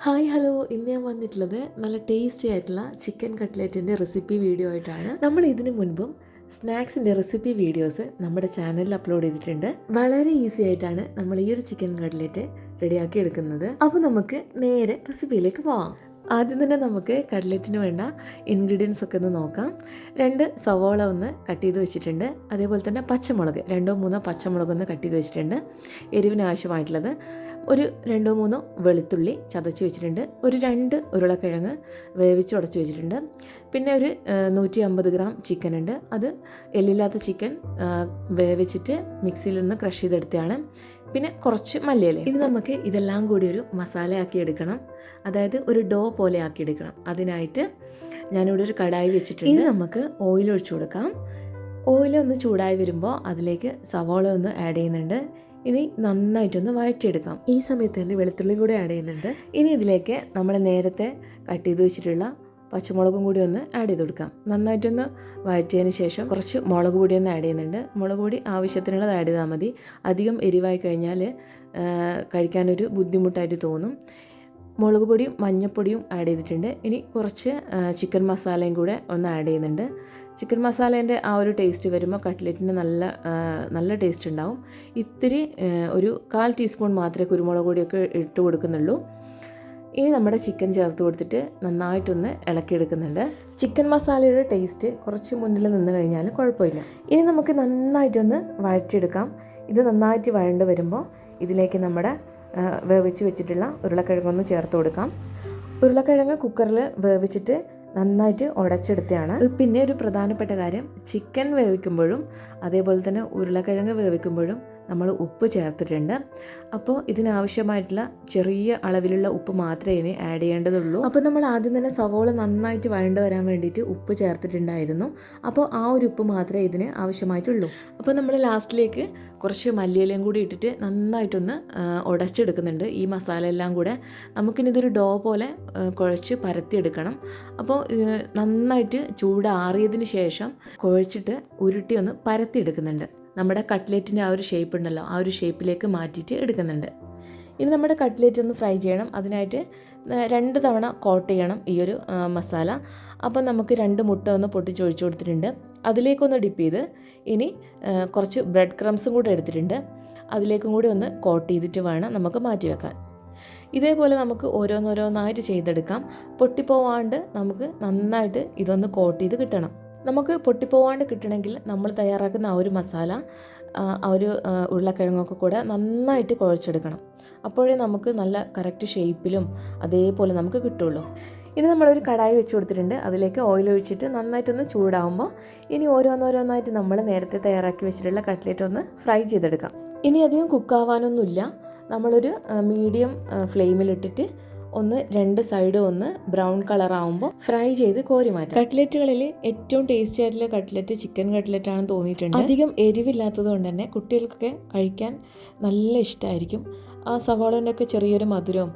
Hi hello, ഇന്ന് ഞാൻ വന്നിട്ടുള്ളത് നല്ല ടേസ്റ്റി ആയിട്ടുള്ള ചിക്കൻ കട്ട്ലറ്റിൻ്റെ റെസിപ്പി വീഡിയോ ആയിട്ടാണ്. നമ്മൾ ഇതിനു മുൻപും സ്നാക്സിൻ്റെ റെസിപ്പി വീഡിയോസ് നമ്മുടെ ചാനലിൽ അപ്ലോഡ് ചെയ്തിട്ടുണ്ട്. വളരെ ഈസി ആയിട്ടാണ് നമ്മൾ ഈ ഒരു ചിക്കൻ കട്ട്ലറ്റ് റെഡിയാക്കി എടുക്കുന്നത്. അപ്പോൾ നമുക്ക് നേരെ റെസിപ്പിയിലേക്ക് പോവാം. ആദ്യം തന്നെ നമുക്ക് കട്ട്ലറ്റിന് വേണ്ട ഇൻഗ്രീഡിയൻസ് ഒക്കെ ഒന്ന് നോക്കാം. 2 സവോള ഒന്ന് കട്ട് ചെയ്ത് വെച്ചിട്ടുണ്ട്. അതേപോലെ തന്നെ പച്ചമുളക് 2-3 പച്ചമുളക് ഒന്ന് കട്ട് ചെയ്ത് വെച്ചിട്ടുണ്ട്. എരിവിന് ആവശ്യമായിട്ടുള്ളത് ഒരു 2-3 വെളുത്തുള്ളി ചതച്ച് വെച്ചിട്ടുണ്ട്. ഒരു 2 ഉരുളക്കിഴങ്ങ് വേവിച്ച് ഉടച്ച് വെച്ചിട്ടുണ്ട്. പിന്നെ ഒരു 150 ഗ്രാം ചിക്കൻ ഉണ്ട്. അത് എല്ലില്ലാത്ത ചിക്കൻ വേവിച്ചിട്ട് മിക്സിയിൽ നിന്ന് ക്രഷ് ചെയ്തെടുത്തതാണ്. പിന്നെ കുറച്ച് മല്ലിയില. ഇനി നമുക്ക് ഇതെല്ലാം കൂടി ഒരു മസാലയാക്കി എടുക്കണം. അതായത് ഒരു ഡോ പോലെ ആക്കി എടുക്കണം. അതിനായിട്ട് ഞാനിവിടെ ഒരു കടായി വെച്ചിട്ടുണ്ട്. ഇനി നമുക്ക് ഓയിൽ ഒഴിച്ചു കൊടുക്കാം. ഓയിൽ ഒന്ന് ചൂടായി വരുമ്പോൾ അതിലേക്ക് സവോള ഒന്ന് ആഡ് ചെയ്യുന്നുണ്ട്. ഇനി നന്നായിട്ടൊന്ന് വഴറ്റിയെടുക്കാം. ഈ സമയത്ത് തന്നെ വെളുത്തുള്ളി കൂടെ ആഡ് ചെയ്യുന്നുണ്ട്. ഇനി ഇതിലേക്ക് നമ്മൾ നേരത്തെ കട്ട് ചെയ്ത് വെച്ചിട്ടുള്ള പച്ചമുളകും കൂടി ഒന്ന് ആഡ് ചെയ്ത് കൊടുക്കാം. നന്നായിട്ടൊന്ന് വഴറ്റിയതിന് ശേഷം കുറച്ച് മുളക് പൊടി ഒന്ന് ആഡ് ചെയ്യുന്നുണ്ട്. മുളക് പൊടി ആവശ്യത്തിനുള്ളത് ആഡ് ചെയ്താൽ മതി. അധികം എരിവായി കഴിഞ്ഞാൽ കഴിക്കാനൊരു ബുദ്ധിമുട്ടായിട്ട് തോന്നും. മുളക് പൊടിയും മഞ്ഞൾപ്പൊടിയും ആഡ് ചെയ്തിട്ടുണ്ട്. ഇനി കുറച്ച് ചിക്കൻ മസാലയും കൂടെ ഒന്ന് ആഡ് ചെയ്യുന്നുണ്ട്. ചിക്കൻ മസാലേൻ്റെ ആ ഒരു ടേസ്റ്റ് വരുമ്പോൾ കട്ട്ലറ്റിന് നല്ല ടേസ്റ്റ് ഉണ്ടാവും. ഇത്തിരി ഒരു 1/4 ടീസ്പൂൺ മാത്രമേ കുരുമുളക് പൊടിയൊക്കെ ഇട്ട് കൊടുക്കുന്നുള്ളൂ. ഇനി നമ്മുടെ ചിക്കൻ ചേർത്ത് കൊടുത്തിട്ട് നന്നായിട്ടൊന്ന് ഇളക്കിയെടുക്കുന്നുണ്ട്. ചിക്കൻ മസാലയുടെ ടേസ്റ്റ് കുറച്ച് മുന്നിൽ നിന്ന് കഴിഞ്ഞാൽ കുഴപ്പമില്ല. ഇനി നമുക്ക് നന്നായിട്ടൊന്ന് വഴറ്റിയെടുക്കാം. ഇത് നന്നായിട്ട് വഴണ്ട് വരുമ്പോൾ ഇതിലേക്ക് നമ്മുടെ വേവിച്ച് വെച്ചിട്ടുള്ള ഉരുളക്കിഴങ്ങൊന്ന് ചേർത്ത് കൊടുക്കാം. ഉരുളക്കിഴങ്ങ് കുക്കറിൽ വേവിച്ചിട്ട് നന്നായിട്ട് ഉടച്ചെടുത്തതാണ്. പിന്നെ ഒരു പ്രധാനപ്പെട്ട കാര്യം, ചിക്കൻ വേവിക്കുമ്പോഴും അതേപോലെ തന്നെ ഉരുളക്കിഴങ്ങ് വേവിക്കുമ്പോഴും നമ്മൾ ഉപ്പ് ചേർത്തിട്ടുണ്ട്. അപ്പോൾ ഇതിനാവശ്യമായിട്ടുള്ള ചെറിയ അളവിലുള്ള ഉപ്പ് മാത്രമേ ഇനി ആഡ് ചെയ്യേണ്ടതുള്ളൂ. അപ്പോൾ നമ്മൾ ആദ്യം തന്നെ സവോള നന്നായിട്ട് വഴണ്ട് വരാൻ വേണ്ടിയിട്ട് ഉപ്പ് ചേർത്തിട്ടുണ്ടായിരുന്നു. അപ്പോൾ ആ ഒരു ഉപ്പ് മാത്രമേ ഇതിന് ആവശ്യമായിട്ടുള്ളൂ. അപ്പോൾ നമ്മൾ ലാസ്റ്റിലേക്ക് കുറച്ച് മല്ലിയിലയും കൂടി ഇട്ടിട്ട് നന്നായിട്ടൊന്ന് ഉടച്ചെടുക്കുന്നുണ്ട്. ഈ മസാല എല്ലാം കൂടെ നമുക്കിനി ഇതൊരു ഡോ പോലെ കുഴച്ച് പരത്തിയെടുക്കണം. അപ്പോൾ നന്നായിട്ട് ചൂടാറിയതിന് ശേഷം കുഴച്ചിട്ട് ഉരുട്ടി ഒന്ന് പരത്തിയെടുക്കുന്നുണ്ട്. നമ്മുടെ കട്ട്ലേറ്റിൻ്റെ ആ ഒരു ഷേപ്പ് ഉണ്ടല്ലോ, ആ ഒരു ഷേപ്പിലേക്ക് മാറ്റിയിട്ട് എടുക്കുന്നുണ്ട്. ഇനി നമ്മുടെ കട്ട്ലേറ്റ് ഒന്ന് ഫ്രൈ ചെയ്യണം. അതിനായിട്ട് 2 തവണ കോട്ട് ചെയ്യണം ഈ ഒരു മസാല. അപ്പോൾ നമുക്ക് 2 മുട്ട ഒന്ന് പൊട്ടിച്ചൊഴിച്ചു കൊടുത്തിട്ടുണ്ട്. അതിലേക്കൊന്ന് ഡിപ്പ് ചെയ്ത് ഇനി കുറച്ച് ബ്രെഡ് ക്രംസും കൂടെ എടുത്തിട്ടുണ്ട്. അതിലേക്കും കൂടി ഒന്ന് കോട്ട് ചെയ്തിട്ട് വേണം നമുക്ക് മാറ്റി വെക്കാൻ. ഇതേപോലെ നമുക്ക് ഓരോന്നോരോന്നായിട്ട് ചെയ്തെടുക്കാം. പൊട്ടിപ്പോവാണ്ട് നമുക്ക് നന്നായിട്ട് ഇതൊന്ന് കോട്ട് ചെയ്ത് കിട്ടണം. നമുക്ക് പൊട്ടിപ്പോവാണ്ട് കിട്ടണമെങ്കിൽ നമ്മൾ തയ്യാറാക്കുന്ന ആ ഒരു മസാല ആ ഒരു ഉരുളക്കിഴങ്ങൊക്കെ കൂടെ നന്നായിട്ട് കുഴച്ചെടുക്കണം. അപ്പോഴേ നമുക്ക് നല്ല കറക്റ്റ് ഷേപ്പിലും അതേപോലെ നമുക്ക് കിട്ടുള്ളൂ. ഇനി നമ്മളൊരു കടായി വെച്ച് കൊടുത്തിട്ടുണ്ട്. അതിലേക്ക് ഓയിൽ ഒഴിച്ചിട്ട് നന്നായിട്ടൊന്ന് ചൂടാകുമ്പോൾ ഇനി ഓരോന്നോരോന്നായിട്ട് നമ്മൾ നേരത്തെ തയ്യാറാക്കി വെച്ചിട്ടുള്ള കട്ട്ലേറ്റ് ഒന്ന് ഫ്രൈ ചെയ്തെടുക്കാം. ഇനി അധികം കുക്കാവാനൊന്നുമില്ല. നമ്മളൊരു മീഡിയം ഫ്ലെയിമിലിട്ടിട്ട് ഒന്ന് 2 സൈഡും ഒന്ന് ബ്രൗൺ കളർ ആകുമ്പോൾ ഫ്രൈ ചെയ്ത് കോരി മാറ്റാം. കട്ട്ലറ്റുകളിൽ ഏറ്റവും ടേസ്റ്റി ആയിട്ടുള്ള കട്ട്ലറ്റ് ചിക്കൻ കട്ട്ലറ്റ് ആണെന്ന് തോന്നിയിട്ടുണ്ട്. അധികം എരിവില്ലാത്തത് കൊണ്ട് തന്നെ കുട്ടികൾക്കൊക്കെ കഴിക്കാൻ നല്ല ഇഷ്ടമായിരിക്കും. ആ സവാളേൻ്റെ ഒക്കെ ചെറിയൊരു മധുരവും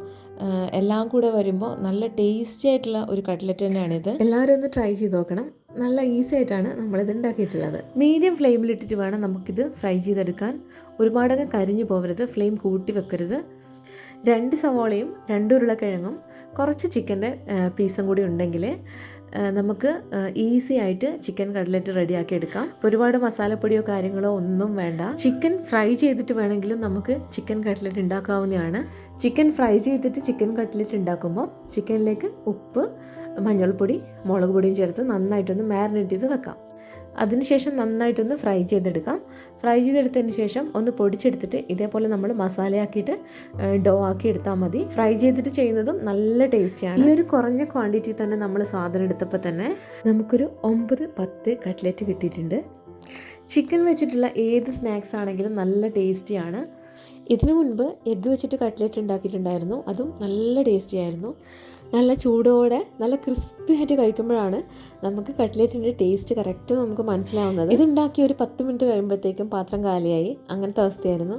എല്ലാം കൂടെ വരുമ്പോൾ നല്ല ടേസ്റ്റി ആയിട്ടുള്ള ഒരു കട്ട്ലറ്റ് തന്നെയാണിത്. എല്ലാവരും ഒന്ന് ട്രൈ ചെയ്ത് നോക്കണം. നല്ല ഈസി ആയിട്ടാണ് നമ്മളിത് ഉണ്ടാക്കിയിട്ടുള്ളത്. മീഡിയം ഫ്ലെയിമിലിട്ടിട്ട് വേണം നമുക്കിത് ഫ്രൈ ചെയ്തെടുക്കാൻ. ഒരുപാടങ്ങ് കരിഞ്ഞു പോകരുത്, ഫ്ലെയിം കൂട്ടി വെക്കരുത്. 2 സവാളയും 2 ഉരുളക്കിഴങ്ങും കുറച്ച് ചിക്കൻ്റെ പീസും കൂടി ഉണ്ടെങ്കിൽ നമുക്ക് ഈസി ആയിട്ട് ചിക്കൻ കട്ട്ലറ്റ് റെഡിയാക്കി എടുക്കാം. ഒരുപാട് മസാലപ്പൊടിയോ കാര്യങ്ങളോ ഒന്നും വേണ്ട. ചിക്കൻ ഫ്രൈ ചെയ്തിട്ട് വേണമെങ്കിലും നമുക്ക് ചിക്കൻ കട്ട്ലറ്റ് ഉണ്ടാക്കാവുന്നതാണ്. ചിക്കൻ ഫ്രൈ ചെയ്തിട്ട് ചിക്കൻ കട്ട്ലറ്റ് ഉണ്ടാക്കുമ്പോൾ ചിക്കനിലേക്ക് ഉപ്പ്, മഞ്ഞൾപ്പൊടി, മുളക് പൊടിയും ചേർത്ത് നന്നായിട്ടൊന്ന് മാരിനേറ്റ് ചെയ്ത് വെക്കാം. അതിനുശേഷം നന്നായിട്ടൊന്ന് ഫ്രൈ ചെയ്തെടുക്കാം. ഫ്രൈ ചെയ്തെടുത്തതിന് ശേഷം ഒന്ന് പൊടിച്ചെടുത്തിട്ട് ഇതേപോലെ നമ്മൾ മസാലയാക്കിയിട്ട് ഡോ ആക്കി എടുത്താൽ മതി. ഫ്രൈ ചെയ്തിട്ട് ചെയ്യുന്നതും നല്ല ടേസ്റ്റിയാണ്. ഈ ഒരു കുറഞ്ഞ ക്വാണ്ടിറ്റി തന്നെ നമ്മൾ സാധനം എടുത്തപ്പോൾ തന്നെ നമുക്കൊരു 9-10 കട്ട്ലറ്റ് കിട്ടിയിട്ടുണ്ട്. ചിക്കൻ വെച്ചിട്ടുള്ള ഏത് സ്നാക്സ് ആണെങ്കിലും നല്ല ടേസ്റ്റിയാണ്. ഇതിനു മുൻപ് എഗ്ഗ് വെച്ചിട്ട് കട്ട്ലറ്റ് ഉണ്ടാക്കിയിട്ടുണ്ടായിരുന്നു. അതും നല്ല ടേസ്റ്റി ആയിരുന്നു. നല്ല ചൂടോടെ നല്ല ക്രിസ്പി ആയിട്ട് കഴിക്കുമ്പോഴാണ് നമുക്ക് കട്ട്ലറ്റിൻ്റെ ടേസ്റ്റ് കറക്റ്റ് നമുക്ക് മനസ്സിലാവുന്നത്. ഇതുണ്ടാക്കി ഒരു 10 മിനിറ്റ് കഴിയുമ്പോഴത്തേക്കും പാത്രം കാലിയായി. അങ്ങനത്തെ അവസ്ഥയായിരുന്നു.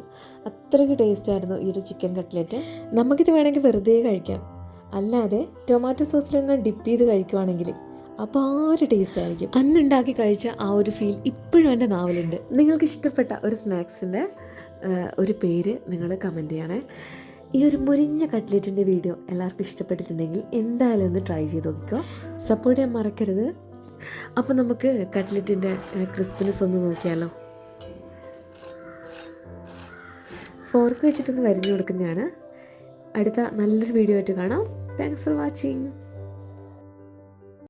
അത്രയ്ക്ക് ടേസ്റ്റായിരുന്നു ഈ ഒരു ചിക്കൻ കട്ട്ലറ്റ്. നമുക്കിത് വേണമെങ്കിൽ വെറുതെ കഴിക്കാം. അല്ലാതെ ടൊമാറ്റോ സോസിലൊന്ന് ഡിപ്പ് ചെയ്ത് കഴിക്കുവാണെങ്കിൽ അപാര ടേസ്റ്റ് ആയിരിക്കും. അന്നുണ്ടാക്കി കഴിച്ച ആ ഒരു ഫീൽ ഇപ്പോഴും എൻ്റെ നാവിലുണ്ട്. നിങ്ങൾക്ക് ഇഷ്ടപ്പെട്ട ഒരു സ്നാക്സിൻ്റെ ഒരു പേര് നിങ്ങൾ കമൻറ്റ് ചെയ്യണേ. ഈ ഒരു മുരിഞ്ഞ കട്ട്ലറ്റിൻ്റെ വീഡിയോ എല്ലാവർക്കും ഇഷ്ടപ്പെട്ടിട്ടുണ്ടെങ്കിൽ എന്തായാലും ഒന്ന് ട്രൈ ചെയ്ത് നോക്കിക്കോ. സപ്പോർട്ട് ചെയ്യാൻ മറക്കരുത്. അപ്പോൾ നമുക്ക് കട്ട്ലറ്റിൻ്റെ ക്രിസ്പിനെസ് ഒന്ന് നോക്കിയാലോ. ഫോർക്ക് വെച്ചിട്ടൊന്ന് വരിഞ്ഞു കൊടുക്കുന്നതാണ്. അടുത്ത നല്ലൊരു വീഡിയോ ആയിട്ട് കാണാം. Thanks for watching.